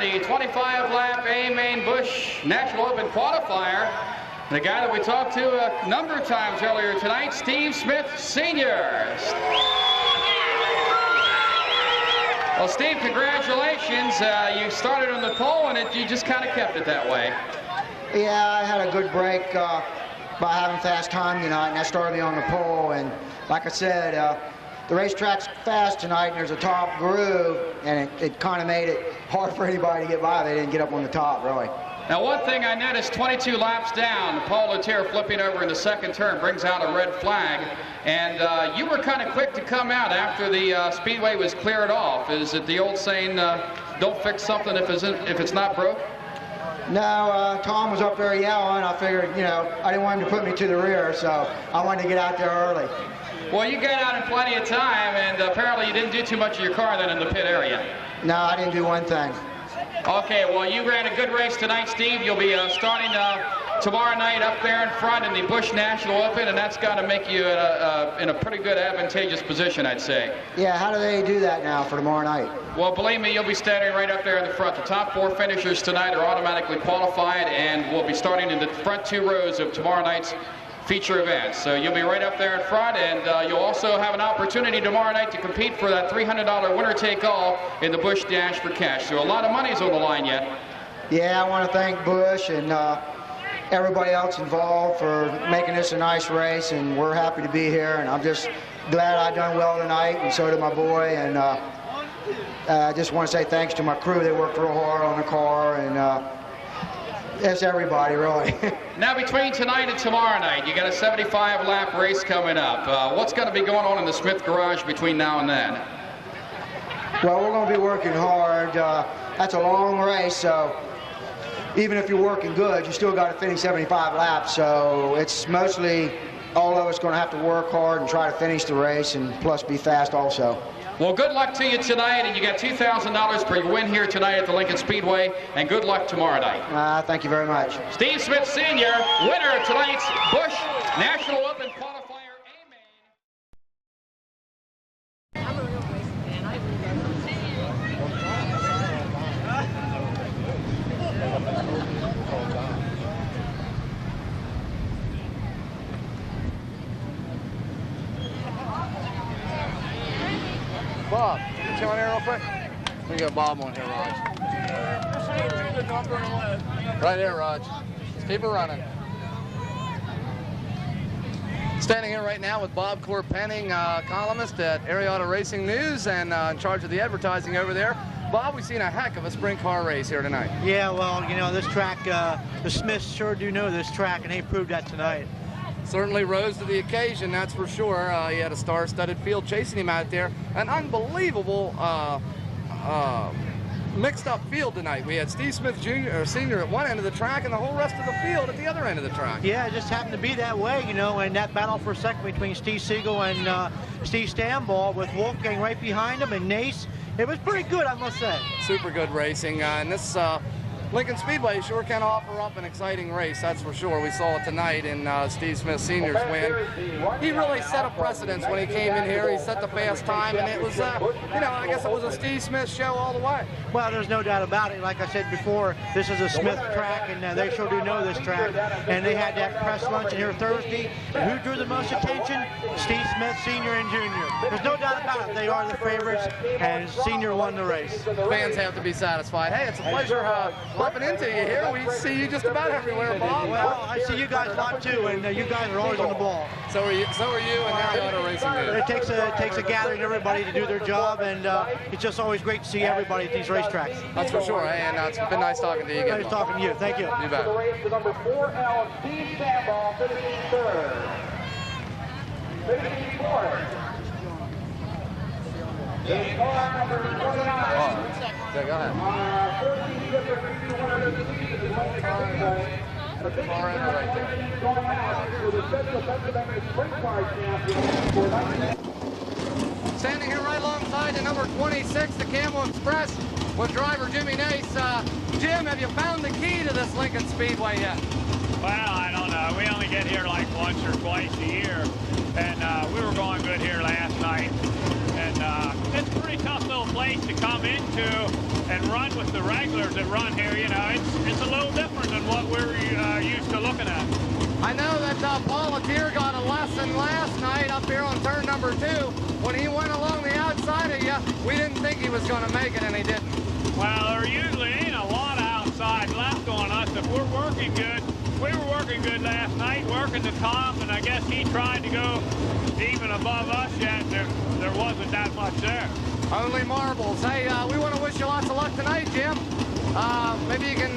the 25-lap A Main Busch National Open qualifier. The guy that we talked to a number of times earlier tonight, Steve Smith Sr. Well, Steve, congratulations. You started on the pole, and you just kind of kept it that way. Yeah, I had a good break by having fast time tonight, and that started me on the pole. And like I said, the racetrack's fast tonight, and there's a top groove, and it kind of made it hard for anybody to get by. They didn't get up on the top, really. Now, one thing I noticed, 22 laps down, the Poleteer flipping over in the second turn brings out a red flag, and you were kind of quick to come out after the Speedway was cleared off. Is it the old saying, don't fix something if it's not broke? No, Tom was up there yelling. I figured, you know, I didn't want him to put me to the rear, so I wanted to get out there early. Well, you got out in plenty of time, and apparently you didn't do too much of your car then in the pit area. No, I didn't do one thing. Okay, well, you ran a good race tonight, Steve. You'll be starting tomorrow night up there in front in the Busch National Open, and that's got to make you in a pretty good advantageous position, I'd say. Yeah, how do they do that now for tomorrow night? Well, believe me, you'll be standing right up there in the front. The top 4 finishers tonight are automatically qualified, and we'll be starting in the front 2 rows of tomorrow night's feature events. So you'll be right up there in front, and you'll also have an opportunity tomorrow night to compete for that $300 winner-take-all in the Busch Dash for Cash. So a lot of money's on the line yet. Yeah, I want to thank Busch and everybody else involved for making this a nice race, and we're happy to be here, and I'm just glad I done well tonight, and so did my boy, and I just want to say thanks to my crew. They worked real hard on the car, and it's everybody, really. Now, between tonight and tomorrow night, you got a 75-lap race coming up. What's going to be going on in the Smith garage between now and then? Well, we're going to be working hard. That's a long race, so even if you're working good, you still got to finish 75 laps. So it's mostly all of us going to have to work hard and try to finish the race, and plus be fast also. Well, good luck to you tonight, and you got $2,000 for your win here tonight at the Lincoln Speedway, and good luck tomorrow night. Thank you very much. Steve Smith Sr., winner of tonight's Busch National Open qualifier Bob, get you on here real quick? We got Bob on here, Raj. Right here, Raj. Just keep it running. Standing here right now with Bob Corpenning, columnist at Area Auto Racing News and in charge of the advertising over there. Bob, we've seen a heck of a sprint car race here tonight. Yeah, well, you know, this track, the Smiths sure do know this track, and they proved that tonight. Certainly rose to the occasion, that's for sure. He had a star-studded field chasing him out there. An unbelievable mixed-up field tonight. We had Steve Smith Jr. Sr. at one end of the track and the whole rest of the field at the other end of the track. Yeah, it just happened to be that way, you know, and that battle for a second between Steve Siegel and Steve Stanball with Wolfgang right behind him and Nace. It was pretty good, I must say. Super good racing, and this Lincoln Speedway sure can offer up an exciting race, that's for sure. We saw it tonight in Steve Smith Sr.'s win. He really set a precedence when he came in here. He set the fast time, and it was, you know, I guess it was a Steve Smith show all the way. Well, there's no doubt about it. Like I said before, this is a Smith track, and they sure do know this track. And they had that press luncheon here Thursday. And who drew the most attention? Steve Smith Sr. and Jr. There's no doubt about it. They are the favorites, and Sr. won the race. Fans have to be satisfied. Hey, it's a pleasure bumping into you here. We see you just about everywhere, Bob. Well, I see you guys a lot too, and you guys are always on the ball. So are you, and now Auto Racing News. It takes a gathering of everybody to do their job, and it's just always great to see everybody at these racetracks. That's for sure, and it's been nice talking to you again. Nice talking to you. Thank you. You bet. Number 4, Alan Steve Stanball, finishing third. Finishing fourth. In car number 29. Yeah, go ahead. Far end right there. Standing here right alongside the number 26, the Camel Express, with driver Jimmy Nace. Jim, have you found the key to this Lincoln Speedway yet? Well, I don't know. We only get here like once or twice a year, and we were going good here last night. And it's a pretty tough little place to come into, and run with the regulars that run here, you know, it's a little different than what we're used to looking at. I know that Volunteer got a lesson last night up here on turn number 2. When he went along the outside of you, we didn't think he was going to make it, and he didn't. Well, there usually ain't a lot of outside left on us if we're working good. We were working good last night, working the top, and I guess he tried to go even above us yet. There wasn't that much there. Only marbles. Hey, we want to wish you lots of luck tonight, Jim. Maybe you can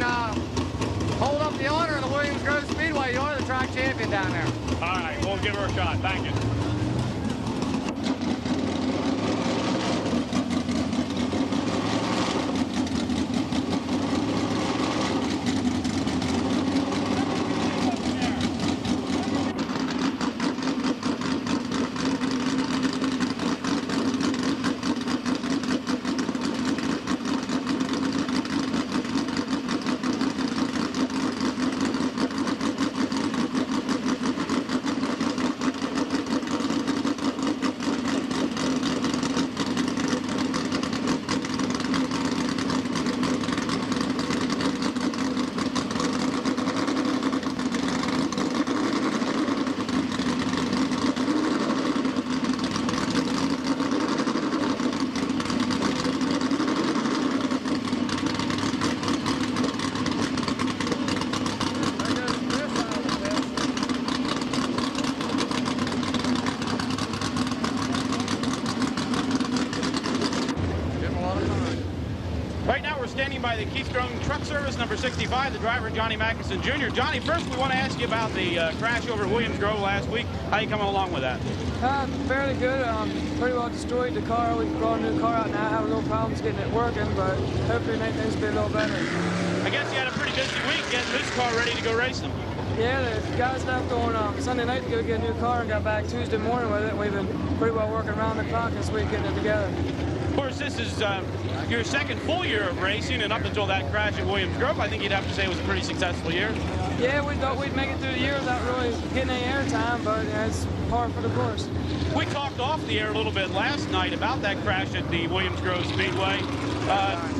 hold up the honor of the Williams Grove Speedway. You are the track champion down there. All right, we'll give her a shot. Thank you. By the Keystone Truck Service, number 65, the driver, Johnny Madison Jr. Johnny, first we want to ask you about the crash over at Williams Grove last week. How you coming along with that? Fairly good. Pretty well destroyed the car. We brought a new car out now. I have a little problems getting it working, but hopefully things will be a little better. I guess you had a pretty busy week getting this car ready to go racing. Yeah, the guys left on Sunday night to go get a new car and got back Tuesday morning with it. We've been pretty well working around the clock this week getting it together. Of course, this is your second full year of racing, and up until that crash at Williams Grove, I think you'd have to say it was a pretty successful year. Yeah, we thought we'd make it through the year without really getting any air time, but it's par for the course. We talked off the air a little bit last night about that crash at the Williams Grove Speedway.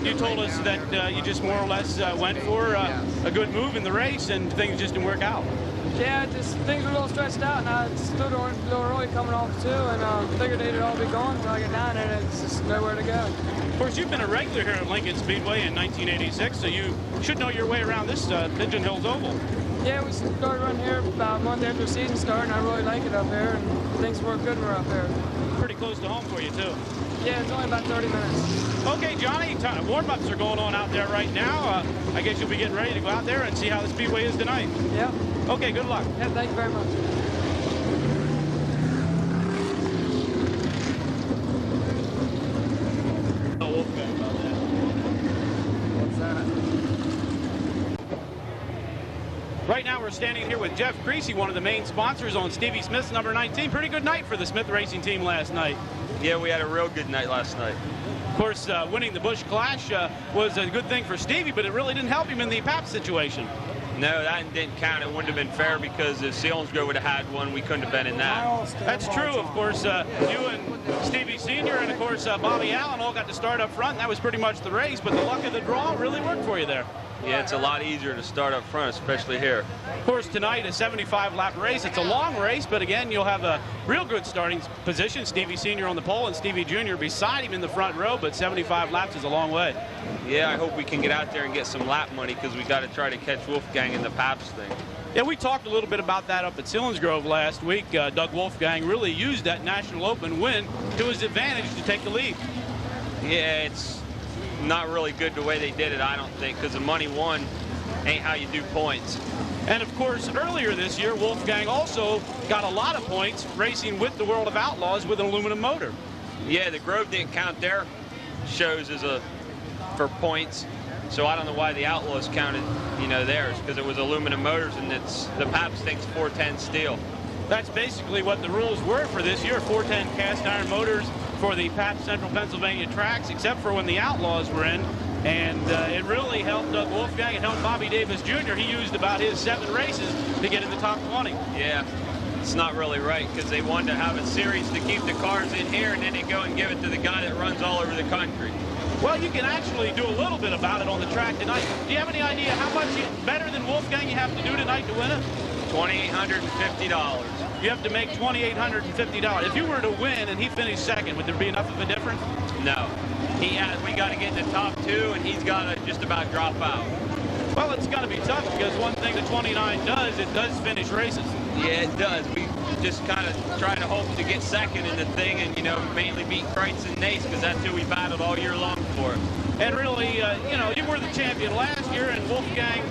You told us that you just more or less went for a good move in the race, and things just didn't work out. Yeah, things were a little stretched out, and I stood a little early coming off too, and figured they'd all be gone until I get down there, and it's just nowhere to go. Of course, you've been a regular here at Lincoln Speedway in 1986, so you should know your way around this Pigeon Hills Oval. Yeah, we started running here about a month after the season started, and I really like it up here, and things work good when we're up here. Pretty close to home for you, too. Yeah, it's only about 30 minutes. Okay, Johnny, warm-ups are going on out there right now. I guess you'll be getting ready to go out there and see how the Speedway is tonight. Yeah. Okay, good luck. Yeah, thank you very much. Right now we're standing here with Jeff Creasy, one of the main sponsors on Stevie Smith's number 19. Pretty good night for the Smith Racing team last night. Yeah, we had a real good night last night. Of course, winning the Busch Clash was a good thing for Stevie, but it really didn't help him in the Pap situation. No, that didn't count. It wouldn't have been fair because if Selinsgrove would have had one, we couldn't have been in that. That's true. Of course, you and Stevie Sr. and, of course, Bobby Allen all got to start up front. And that was pretty much the race, but the luck of the draw really worked for you there. Yeah, it's a lot easier to start up front, especially here. Of course, tonight, a 75-lap race. It's a long race, but again, you'll have a real good starting position. Stevie Sr. on the pole and Stevie Jr. beside him in the front row, but 75 laps is a long way. Yeah, I hope we can get out there and get some lap money because we got to try to catch Wolfgang in the Paps thing. Yeah, we talked a little bit about that up at Selinsgrove last week. Doug Wolfgang really used that National Open win to his advantage to take the lead. Yeah, it's not really good the way they did it, I don't think, because the money won ain't how you do points. And of course, earlier this year, Wolfgang also got a lot of points racing with the World of Outlaws with an aluminum motor. Yeah, the Grove didn't count their shows as for points, so I don't know why the Outlaws counted, theirs, because it was aluminum motors, and the Paps thinks 410 steel. That's basically what the rules were for this year, 410 cast iron motors for the Pap Central Pennsylvania tracks, except for when the Outlaws were in. And it really helped Doug Wolfgang. It helped Bobby Davis Jr. He used about his 7 races to get in the top 20. Yeah, it's not really right because they wanted to have a series to keep the cars in here, and then they go and give it to the guy that runs all over the country. Well, you can actually do a little bit about it on the track tonight. Do you have any idea how much better than Wolfgang you have to do tonight to win it? $2,850. You have to make $2,850. If you were to win and he finished second, would there be enough of a difference? No. We got to get in the top 2, and he's got to just about drop out. Well, it's going to be tough because one thing the 29 does, it does finish races. Yeah, it does. We just kind of try to hope to get second in the thing and, you know, mainly beat Kreitz and Nace because that's who we battled all year long for. And really, you know, you were the champion last year, and Wolfgang,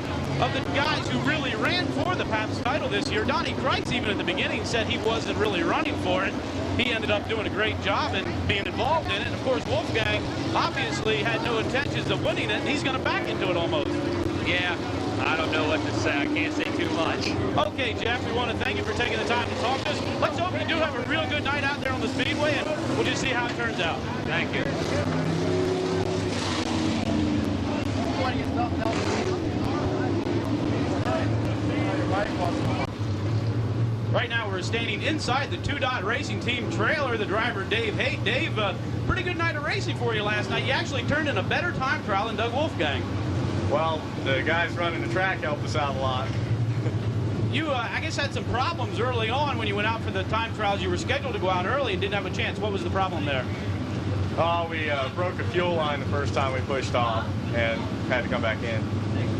of the guys who really ran for the Pabst title this year, Donnie Kreitz even at the beginning said he wasn't really running for it. He ended up doing a great job and being involved in it. And of course, Wolfgang obviously had no intentions of winning it, and he's going to back into it almost. Yeah, I don't know what to say. I can't say too much. Okay, Jeff, we want to thank you for taking the time to talk to us. Let's hope you do have a real good night out there on the Speedway, and we'll just see how it turns out. Thank you. Right now we're standing inside the 2-Dot Racing Team trailer, the driver Dave Haight. Dave, pretty good night of racing for you last night. You actually turned in a better time trial than Doug Wolfgang. Well, the guys running the track helped us out a lot. You, I guess, had some problems early on when you went out for the time trials. You were scheduled to go out early and didn't have a chance. What was the problem there? Oh, we broke a fuel line the first time we pushed off and had to come back in.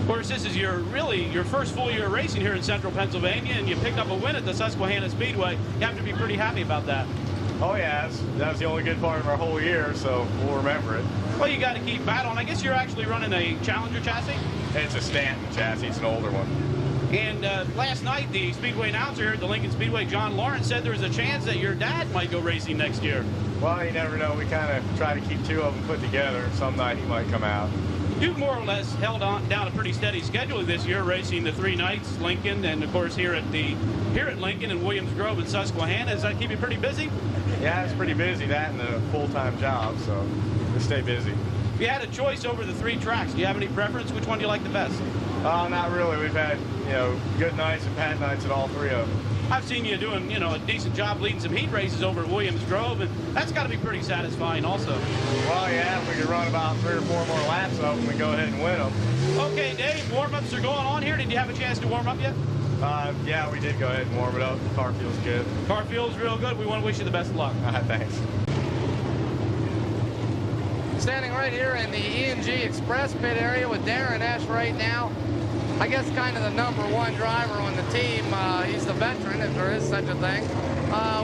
Of course, this is your first full year of racing here in Central Pennsylvania, and you picked up a win at the Susquehanna Speedway. You have to be pretty happy about that. Oh, yeah, that was the only good part of our whole year, so we'll remember it. Well, you got to keep battling. I guess you're actually running a Challenger chassis? It's a Stanton chassis. It's an older one. And last night, the Speedway announcer here at the Lincoln Speedway, John Lawrence, said there was a chance that your dad might go racing next year. Well, you never know. We kind of try to keep 2 of them put together. Some night he might come out. You've more or less held on down a pretty steady schedule this year, racing the 3 nights, Lincoln, and of course here at Lincoln and Williams Grove and Susquehanna. Does that keep you pretty busy? Yeah, it's pretty busy, that and a full-time job, so we stay busy. If you had a choice over the 3 tracks, do you have any preference? Which one do you like the best? Not really. We've had, you know, good nights and bad nights at all 3 of them. I've seen you doing, you know, a decent job leading some heat races over at Williams Grove, and that's got to be pretty satisfying also. Well, yeah, if we could run about 3 or 4 more laps of them, we go ahead and win them. Okay, Dave, warm-ups are going on here. Did you have a chance to warm up yet? Yeah, we did go ahead and warm it up. The car feels good. Car feels real good. We want to wish you the best of luck. Thanks. Standing right here in the E&G Express pit area with Darren Ash right now. I guess kind of the #1 driver on the team. He's the veteran, if there is such a thing.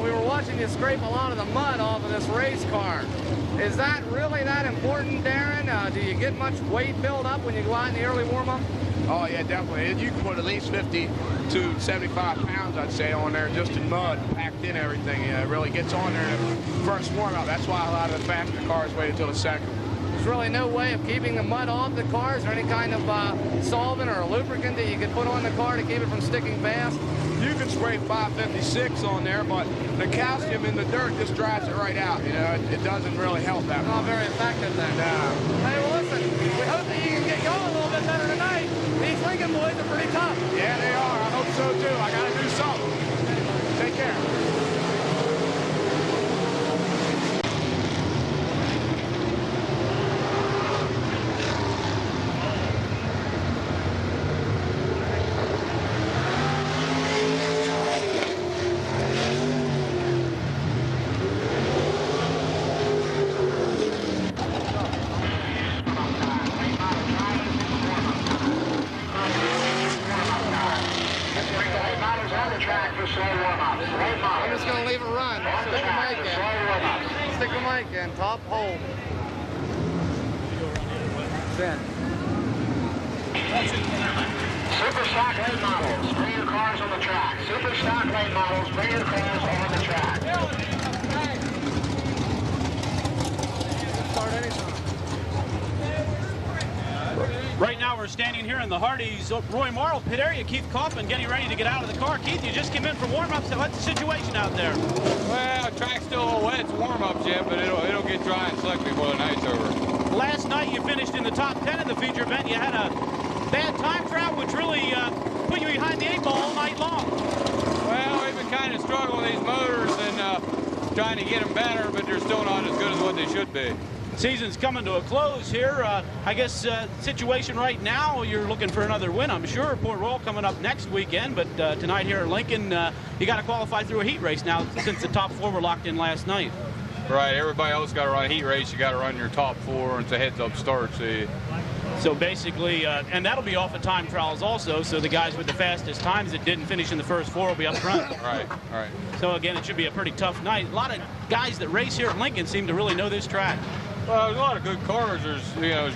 We were watching you scrape a lot of the mud off of this race car. Is that really that important, Darren? Do you get much weight build up when you go out in the early warm-up? Oh, yeah, definitely. You can put at least 50 to 75 pounds, I'd say, on there just in mud, packed in everything. It really gets on there in the first warm-up. That's why a lot of the faster cars wait until the second. There's really no way of keeping the mud off the cars or any kind of solvent or lubricant that you could put on the car to keep it from sticking fast? You can spray 556 on there, but the calcium in the dirt just dries it right out. You know, it doesn't really help that much. Not very effective then. No. Hey, well, listen, we hope that you can get going a little bit better tonight. These Lincoln boys are pretty tough. Yeah, they are. I hope so, too. I got to do something. Take care. I'm just going to leave it run. Stick the mic in. Stick the mic in. Top hole. Super stock late models, bring your cars on the track. Super stock late models, bring your cars on the track. Start anytime. Right now we're standing here in the Hardee's Roy Morrill pit area. Keith Kaufman getting ready to get out of the car. Keith, you just came in for warm-ups. What's the situation out there? Well, the track's still a little wet. It's warm-ups yet, but it'll get dry and slick before the night's over. Last night you finished in the top 10 in the feature event. You had a bad time trial, which really put you behind the 8 ball all night long. Well, we've been kind of struggling with these motors and trying to get them better, but they're still not as good as what they should be. season's coming to a close here. I guess situation right now, you're looking for another win, I'm sure. Port Royal coming up next weekend, but tonight here at Lincoln, you got to qualify through a heat race now since the top 4 were locked in last night. Right, everybody else got to run a heat race. You got to run your top 4, and it's a heads-up start. So basically, and that'll be off of time trials also, so the guys with the fastest times that didn't finish in the first 4 will be up front. Right. So again, it should be a pretty tough night. A lot of guys that race here at Lincoln seem to really know this track. Well, there's a lot of good cars. There's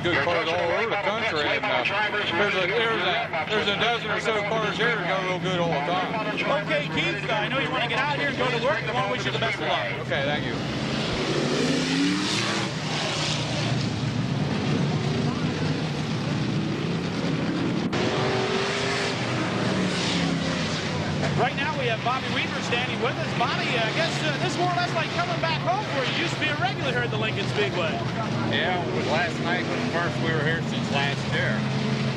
good cars all over the country, and there's a dozen or so cars here that go real good all the time. Okay, Keith, I know you want to get out here and go to work. I want to wish you the best of luck. Okay, thank you. Right now we have Bobby Weaver standing with us. Bobby, I guess this is more or less like coming back home for you. You used to be a regular here at the Lincoln Speedway. Yeah, last night was the first we were here since last year.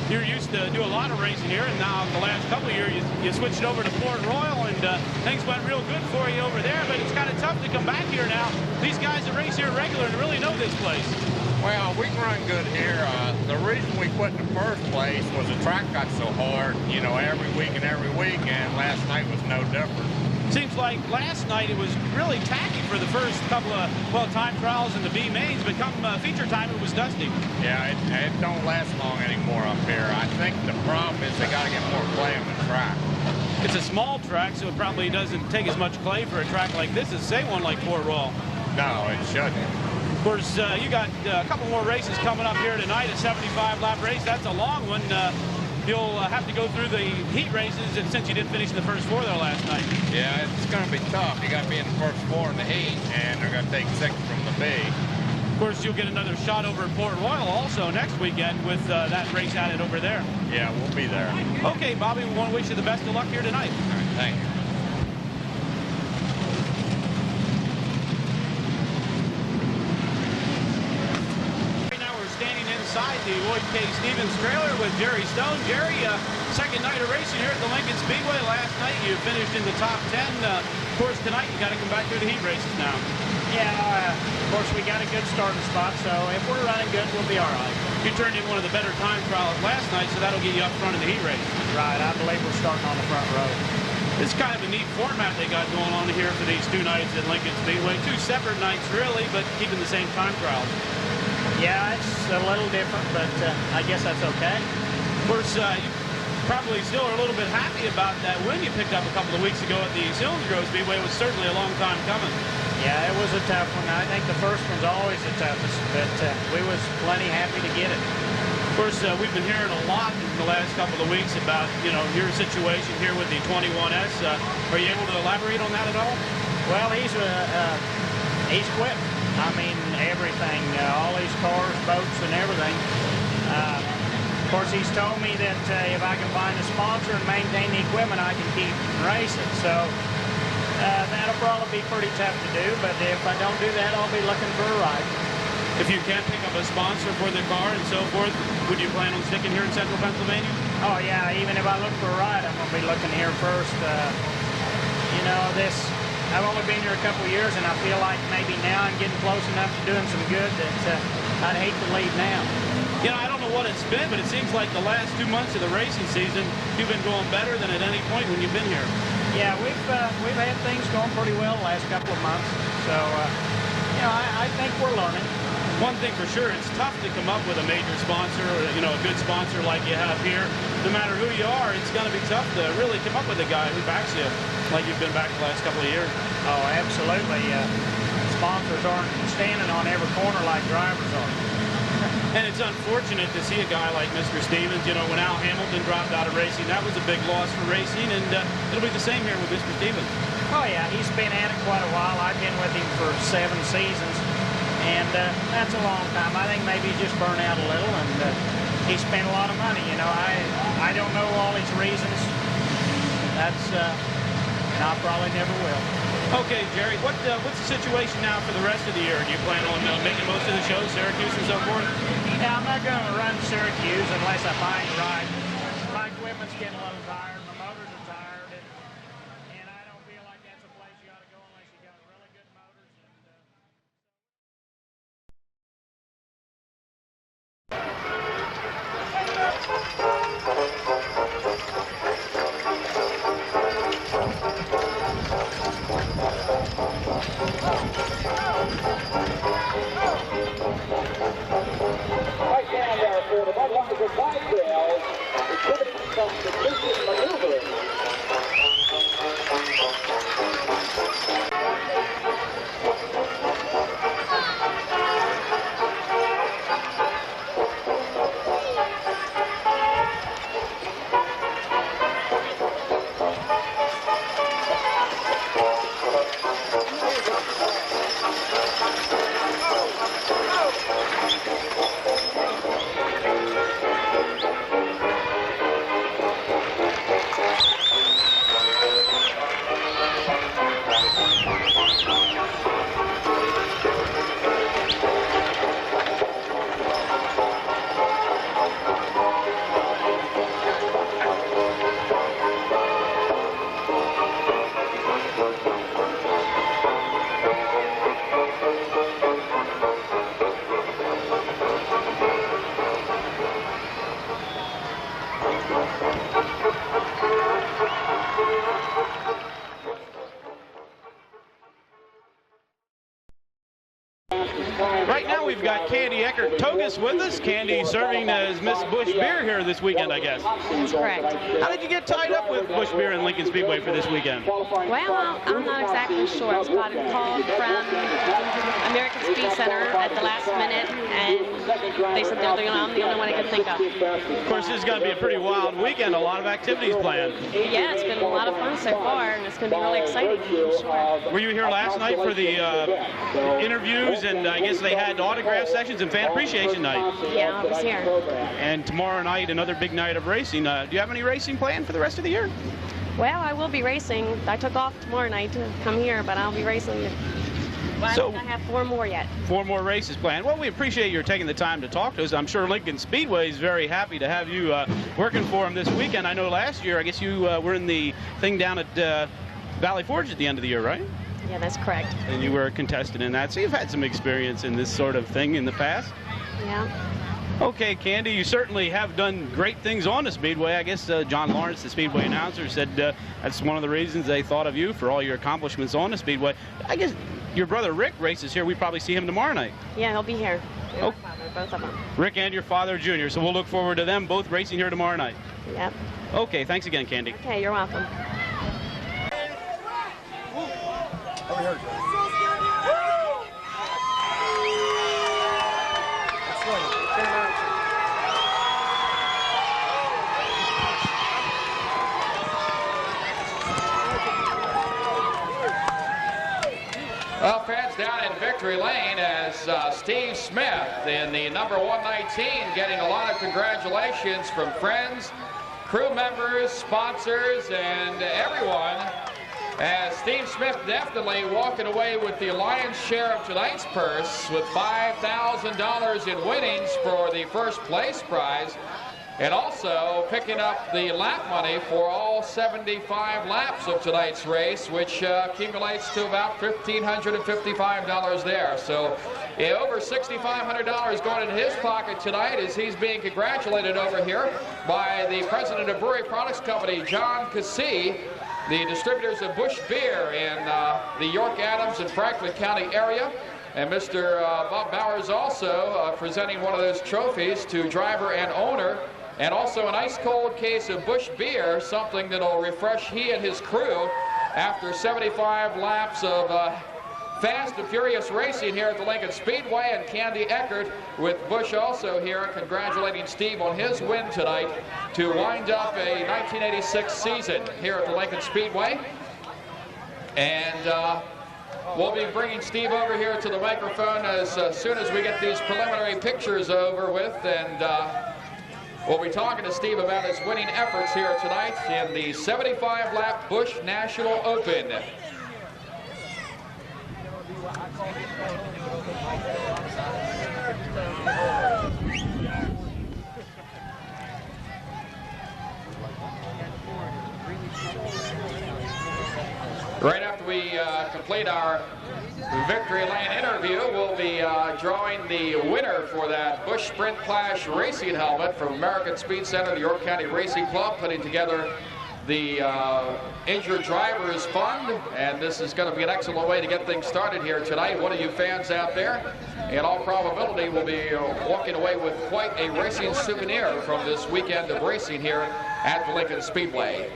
You used to do a lot of racing here, and now the last couple of years you switched over to Port Royal, and things went real good for you over there, but it's kind of tough to come back here now. These guys that race here regular really know this place. Well, we run good here. The reason we quit in the first place was the track got so hard, every week and every week, and last night was no different. Seems like last night it was really tacky for the first couple of, time trials in the B mains, but come feature time it was dusty. Yeah, it don't last long anymore up here. I think the problem is they got to get more clay on the track. It's a small track, so it probably doesn't take as much clay for a track like this as, say, one like Port Royal. No, it shouldn't. Of course, you got a couple more races coming up here tonight, a 75-lap race. That's a long one. You'll have to go through the heat races since you didn't finish in the first 4 there last night. Yeah, it's going to be tough. You got to be in the first 4 in the heat, and they're going to take 6 from the B. Of course, you'll get another shot over at Port Royal also next weekend with that race added over there. Yeah, we'll be there. Okay, Bobby, we want to wish you the best of luck here tonight. All right, thank you. Inside the Lloyd K. Stevens trailer with Jerry Stone. Jerry, second night of racing here at the Lincoln Speedway. Last night you finished in the top 10. Of course, tonight you got to come back through the heat races now. Yeah, of course we got a good starting spot, so if we're running good, we'll be all right. You turned in one of the better time trials last night, so that'll get you up front in the heat race. Right, I believe we're starting on the front row. It's kind of a neat format they got going on here for these 2 nights at Lincoln Speedway. 2 separate nights, really, but keeping the same time trials. Yeah, it's a little different, but I guess that's okay. Of course, you probably still are a little bit happy about that win you picked up a couple of weeks ago at the Silsgrove Speedway. It was certainly a long time coming. Yeah, it was a tough one. I think the first one's always the toughest, but we was plenty happy to get it. Of course, we've been hearing a lot in the last couple of weeks about, your situation here with the 21S. Are you able to elaborate on that at all? Well, he's quit. I mean, everything, all these cars, boats, and everything. Of course, he's told me that if I can find a sponsor and maintain the equipment, I can keep racing. So that'll probably be pretty tough to do, but if I don't do that, I'll be looking for a ride. If you can't pick up a sponsor for the car and so forth, would you plan on sticking here in central Pennsylvania? Oh, yeah, even if I look for a ride, I'm going to be looking here first. I've only been here a couple of years, and I feel like maybe now I'm getting close enough to doing some good that I'd hate to leave now. I don't know what it's been, but it seems like the last 2 months of the racing season, you've been going better than at any point when you've been here. Yeah, we've had things going pretty well the last couple of months, so I think we're learning. One thing for sure, it's tough to come up with a major sponsor, or, a good sponsor like you have here. No matter who you are, it's going to be tough to really come up with a guy who backs you like you've been back the last couple of years. Oh, absolutely. Sponsors aren't standing on every corner like drivers are. And it's unfortunate to see a guy like Mr. Stevens. When Al Hamilton dropped out of racing, that was a big loss for racing, and it'll be the same here with Mr. Stevens. Oh, yeah, he's been at it quite a while. I've been with him for 7 seasons. And that's a long time. I think maybe he's just burned out a little, and he spent a lot of money. I don't know all his reasons. And I probably never will. Okay, Jerry, what's the situation now for the rest of the year? Do you plan on making most of the shows, Syracuse and so forth? Yeah, I'm not going to run Syracuse unless I find a ride. My equipment's getting a little tired. My motors are tired. And I don't feel like that's a place you ought to go unless you got really good motors. Miss with us. Candy serving as Miss Bush Beer here this weekend, I guess. That's correct. How did you get tied up with Bush Beer and Lincoln Speedway for this weekend? Well, I'm not exactly sure. I was called from American Speed Center at the last minute, and they said I'm the only one I could think of. Of course, this is going to be a pretty wild weekend. A lot of activities planned. Yeah, it's been a lot of fun so far, and it's going to be really exciting, I'm sure. Were you here last night for the interviews, and I guess they had autograph sessions and fan appreciation night? Yeah, I was here. And tomorrow night, another big night of racing. Do you have any racing planned for the rest of the year? Well, I will be racing. I took off tomorrow night to come here, but I'll be racing. Well, So- I think I have 4 more yet. 4 more races planned. Well, we appreciate your taking the time to talk to us. I'm sure Lincoln Speedway is very happy to have you working for them this weekend. I know last year, I guess you were in the thing down at Valley Forge at the end of the year, right? Yeah, that's correct. And you were a contestant in that, so you've had some experience in this sort of thing in the past. Yeah. Okay, Candy, you certainly have done great things on the Speedway. I guess John Lawrence, the Speedway announcer, said that's one of the reasons they thought of you for all your accomplishments on the Speedway. I guess your brother Rick races here. We probably see him tomorrow night. Yeah, he'll be here. Oh. Both of them. Rick and your father, Jr. So we'll look forward to them both racing here tomorrow night. Yep. Okay, thanks again, Candy. Okay, you're welcome. Well, fans down in Victory Lane as Steve Smith in the number 119 getting a lot of congratulations from friends, crew members, sponsors, and everyone. As Steve Smith definitely walking away with the lion's share of tonight's purse with $5,000 in winnings for the first place prize. And also picking up the lap money for all 75 laps of tonight's race, which accumulates to about $1,555 there. So over $6,500 going in his pocket tonight as he's being congratulated over here by the president of Brewery Products Company, John Cassee, the distributors of Bush Beer in the York, Adams, and Franklin County area. And Mr. Bob Bowers also presenting one of those trophies to driver and owner. And also an ice-cold case of Bush Beer, something that'll refresh he and his crew after 75 laps of fast and furious racing here at the Lincoln Speedway. And Candy Eckert with Bush also here congratulating Steve on his win tonight to wind up a 1986 season here at the Lincoln Speedway. And we'll be bringing Steve over here to the microphone as soon as we get these preliminary pictures over with. And we'll be talking to Steve about his winning efforts here tonight in the 75-lap Bush National Open. Right after we complete our Victory Lane interview, we'll be drawing the winner for that Bush Sprint Clash racing helmet from American Speed Center, the York County Racing Club, putting together the Injured Drivers Fund. And this is going to be an excellent way to get things started here tonight. One of you fans out there, in all probability, will be walking away with quite a racing souvenir from this weekend of racing here at the Lincoln Speedway.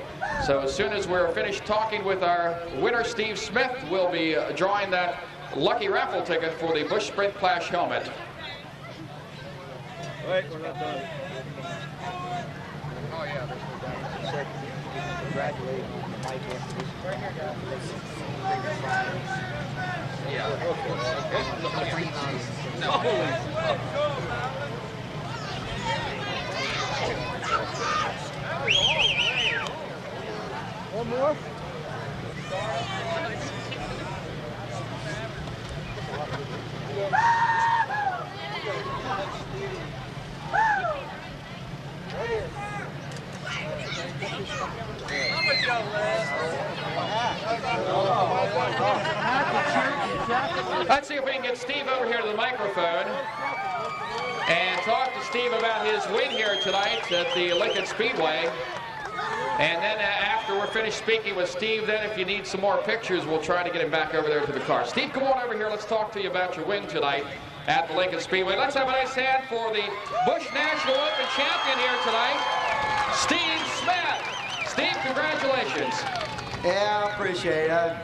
So as soon as we're finished talking with our winner, Steve Smith, we'll be drawing that lucky raffle ticket for the Bush Sprint Clash helmet. Wait, we're not done. Oh, yeah. Congratulations on the mic after this. Right here, One more? Let's see if we can get Steve over here to the microphone and talk to Steve about his win here tonight at the Lincoln Speedway. And then after we're finished speaking with Steve, then if you need some more pictures, we'll try to get him back over there to the car. Steve, come on over here. Let's talk to you about your win tonight at the Lincoln Speedway. Let's have a nice hand for the Busch National Open champion here tonight, Steve Smith. Steve, congratulations. Yeah, I appreciate it.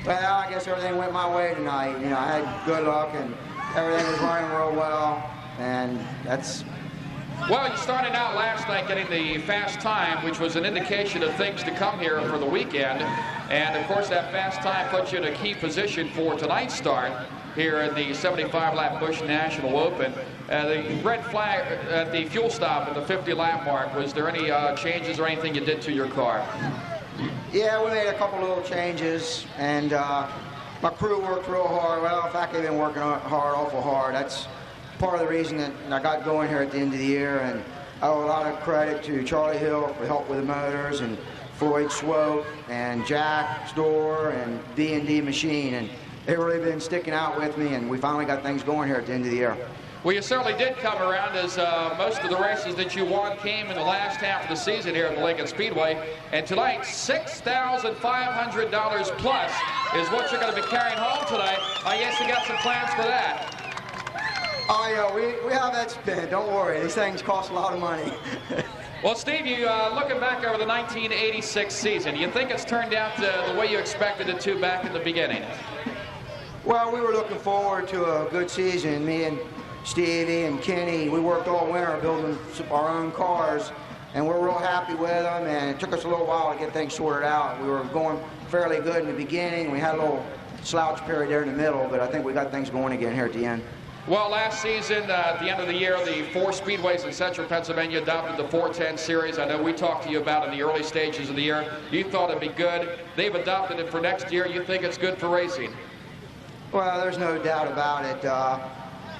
Well, I guess everything went my way tonight. You know, I had good luck and everything was running real well, and that's... Well, you started out last night getting the fast time, which was an indication of things to come here for the weekend. And, of course, that fast time puts you in a key position for tonight's start here at the 75-lap Busch National Open. The red flag at the fuel stop at the 50-lap mark, was there any changes or anything you did to your car? Yeah, we made a couple little changes, and my crew worked real hard. Well, in fact, they've been working hard, awful hard. That's part of the reason that I got going here at the end of the year, and I owe a lot of credit to Charlie Hill for help with the motors, and Floyd Swope, and Jack Storr, and D&D Machine, and they've really been sticking out with me, and we finally got things going here at the end of the year. Well, you certainly did come around, as most of the races that you won came in the last half of the season here at the Lincoln Speedway. And tonight, $6,500 plus is what you're going to be carrying home tonight. I guess you got some plans for that. Oh, yeah, we have that spin. Don't worry. These things cost a lot of money. Well, Steve, you looking back over the 1986 season, you think it's turned out the way you expected it to back in the beginning? Well, we were looking forward to a good season. Me and Stevie and Kenny, we worked all winter building our own cars, and we're real happy with them, and it took us a little while to get things sorted out. We were going fairly good in the beginning. We had a little slouch period there in the middle, but I think we got things going again here at the end. Well, last season, at the end of the year, the 4 speedways in central Pennsylvania adopted the 410 series. I know we talked to you about in the early stages of the year. You thought it'd be good. They've adopted it for next year. You think it's good for racing? Well, there's no doubt about it.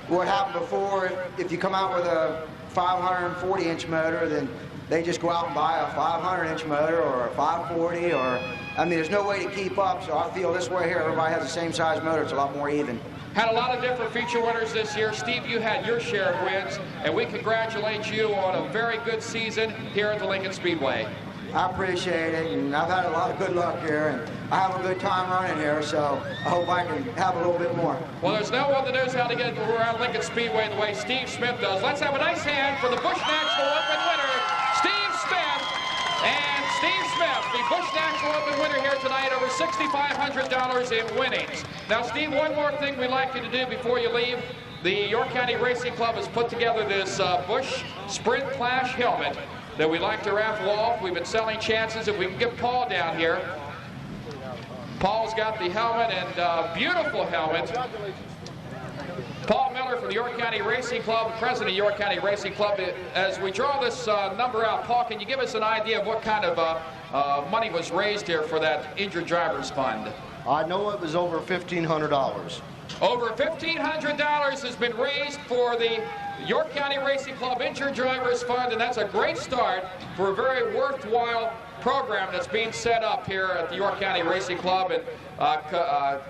What happened before, if you come out with a 540-inch motor, then they just go out and buy a 500-inch motor or a 540, or, I mean, there's no way to keep up, so I feel this way here, everybody has the same size motor, it's a lot more even. Had a lot of different feature winners this year. Steve, you had your share of wins, and we congratulate you on a very good season here at the Lincoln Speedway. I appreciate it, and I've had a lot of good luck here, and I have a good time running here, so I hope I can have a little bit more. Well, there's no one that knows how to get around Lincoln Speedway the way Steve Smith does. Let's have a nice hand for the Busch National Open winner, Steve Smith. And Steve Smith, the Busch National Open winner here tonight, over $6,500 in winnings. Now, Steve, one more thing we'd like you to do before you leave. The York County Racing Club has put together this Busch Sprint Clash helmet that we'd like to raffle off. We've been selling chances. If we can get Paul down here. Paul's got the helmet, and beautiful helmet. Paul Miller from the York County Racing Club, president of York County Racing Club. As we draw this number out, Paul, can you give us an idea of what kind of money was raised here for that Injured Drivers Fund? I know it was over $1,500. Over $1,500 has been raised for the York County Racing Club Injured Drivers Fund, and that's a great start for a very worthwhile program that's being set up here at the York County Racing Club. And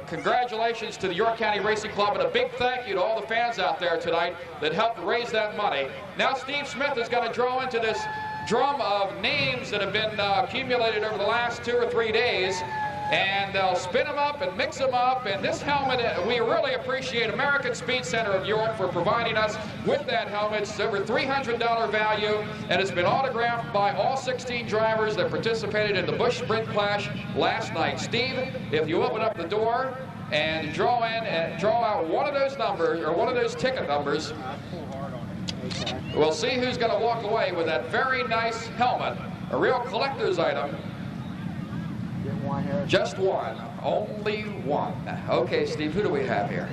congratulations to the York County Racing Club, and a big thank you to all the fans out there tonight that helped raise that money. Now Steve Smith is going to draw into this drum of names that have been accumulated over the last 2 or 3 days, and they'll spin them up and mix them up. And this helmet, we really appreciate American Speed Center of York for providing us with that helmet. It's over $300 value, and it's been autographed by all 16 drivers that participated in the Busch Sprint Clash last night. Steve, if you open up the door and draw in and draw out one of those numbers, or one of those ticket numbers, we'll see who's going to walk away with that very nice helmet, a real collector's item. Just one, only one. Okay, Steve, who do we have here?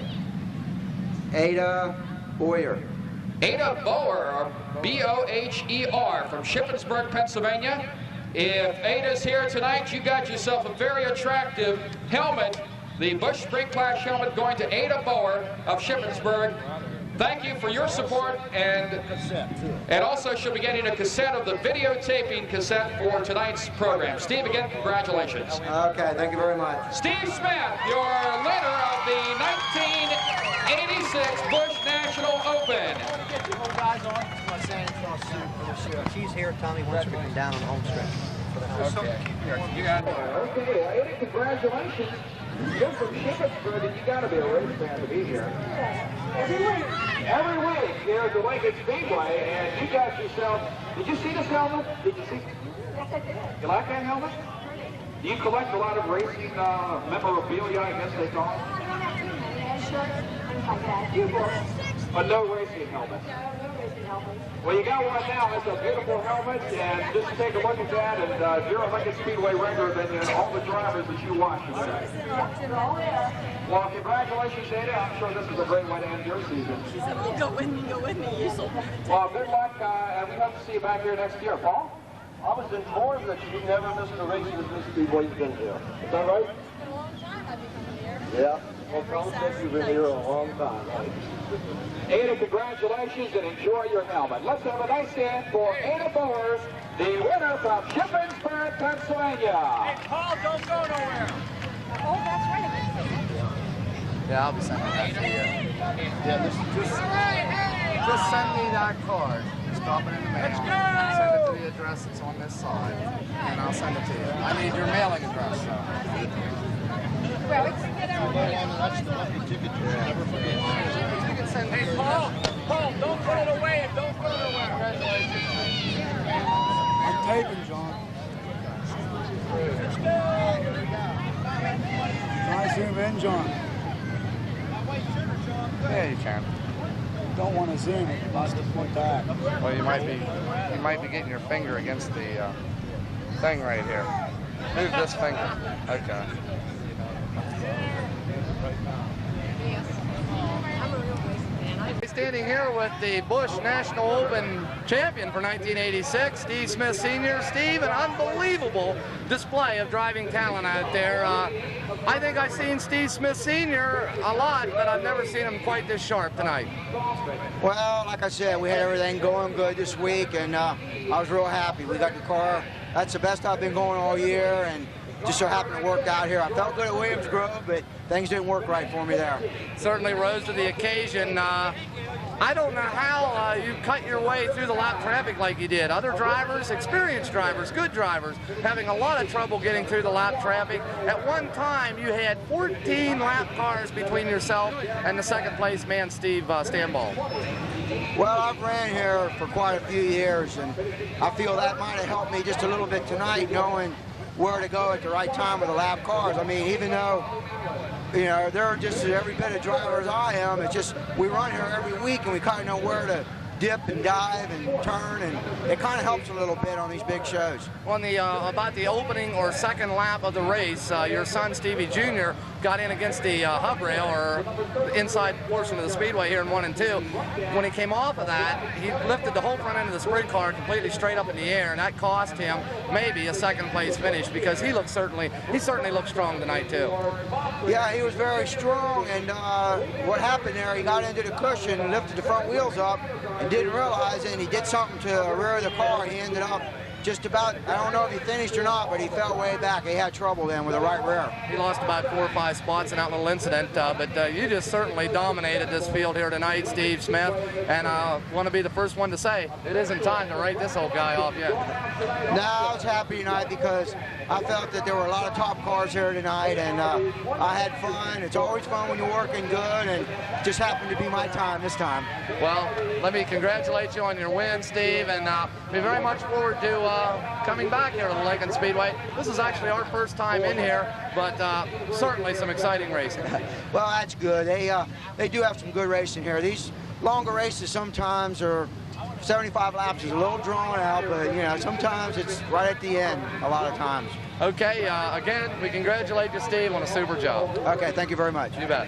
Ada Boyer. Ada Boyer, or B-O-H-E-R, from Shippensburg, Pennsylvania. If Ada's here tonight, you got yourself a very attractive helmet, the Busch Sprint Clash helmet, going to Ada Boyer of Shippensburg. Thank you for your support, and also she'll be getting a cassette of the videotaping cassette for tonight's program. Steve, again, congratulations. Okay, thank you very much. Steve Smith, your winner of the 1986 Busch National Open. She's here, Tommy wants her to come down on the home stretch. Okay. You got it. Okay, Eddie, congratulations. You're from Shippensburg, and you got to be a race fan to be here. Every week here at the Lincoln Speedway, and you got yourself, did you see this helmet? Did you see? You like that helmet? Do you collect a lot of racing memorabilia, I guess they call it? But no racing helmets. Well, you got one now. It's a beautiful helmet, and just take a look at that, and you're a Lincoln Speedway regular than all the drivers that you watch today. Well, congratulations, Ada. I'm sure this is a great way to end your season. She said, well, go with me, you sold it. Well, good luck, and we hope to see you back here next year. Paul? I was informed that you never missed a race with Miss Speedway's been here. Is that right? It's been a long time I've been coming here. Yeah. Well, Tom said you've been here a long time. Ada, congratulations and enjoy your helmet. Let's have a nice hand for Ada Bowers, the winner from Shippensburg, Pennsylvania. Hey, Paul, don't go nowhere. Oh, that's right. Yeah, I'll be sending that to you. Yeah, just send me that card. Just drop it in the mail. Send it to the address that's on this side, and I'll send it to you. I need your mailing address, Well, we can get our That's the lucky ticket you never forget. You can send Hey, Paul, don't throw it away. Don't throw it away. Congratulations. I'm taping, John. Let's go. Try to zoom in, John. Yeah, you can. Don't want to zoom it. You must have put that. Well, you might be getting your finger against the thing right here. Move this finger. Okay. Standing here with the Busch National Open champion for 1986, Steve Smith Sr. Steve, an unbelievable display of driving talent out there. I think I've seen Steve Smith Sr. a lot, but I've never seen him quite this sharp tonight. Well, like I said, we had everything going good this week, and I was real happy. We got the car. That's the best I've been going all year, and just so happened to work out here. I felt good at Williams Grove, but things didn't work right for me there. Certainly rose to the occasion. I don't know how you cut your way through the lap traffic like you did. Other drivers, experienced drivers, good drivers, having a lot of trouble getting through the lap traffic. At one time, you had 14 lap cars between yourself and the second place man, Steve Stanball. Well, I've ran here for quite a few years, and I feel that might have helped me just a little bit tonight, knowing where to go at the right time with the lap cars. I mean, even though, you know, they're just every bit of drivers I am, it's just we run here every week and we kind of know where to dip and dive and turn, and it kind of helps a little bit on these big shows. On the about the opening or second lap of the race, your son Stevie Jr. got in against the hub rail or inside portion of the speedway here in 1 and 2. When he came off of that, he lifted the whole front end of the sprint car completely straight up in the air, and that cost him maybe a second place finish because he certainly looked strong tonight too. Yeah, he was very strong, and what happened there, he got into the cushion and lifted the front wheels up and didn't realize it, and he did something to the rear of the car. He ended up just about, I don't know if he finished or not, but he fell way back. He had trouble then with the right rear. He lost about 4 or 5 spots in that little incident, but you just certainly dominated this field here tonight, Steve Smith, and I want to be the first one to say it isn't time to write this old guy off yet. No, I was happy tonight because I felt that there were a lot of top cars here tonight, and I had fun. It's always fun when you're working good, and it just happened to be my time this time. Well, let me congratulate you on your win, Steve, and we very much forward to coming back here to the Lincoln Speedway. This is actually our first time in here, but certainly some exciting racing. Well, that's good. They do have some good racing here. These longer races sometimes are 75 laps is a little drawn out, but you know, sometimes it's right at the end a lot of times. Okay, again, we congratulate you, Steve, on a super job. Okay, thank you very much. You bet.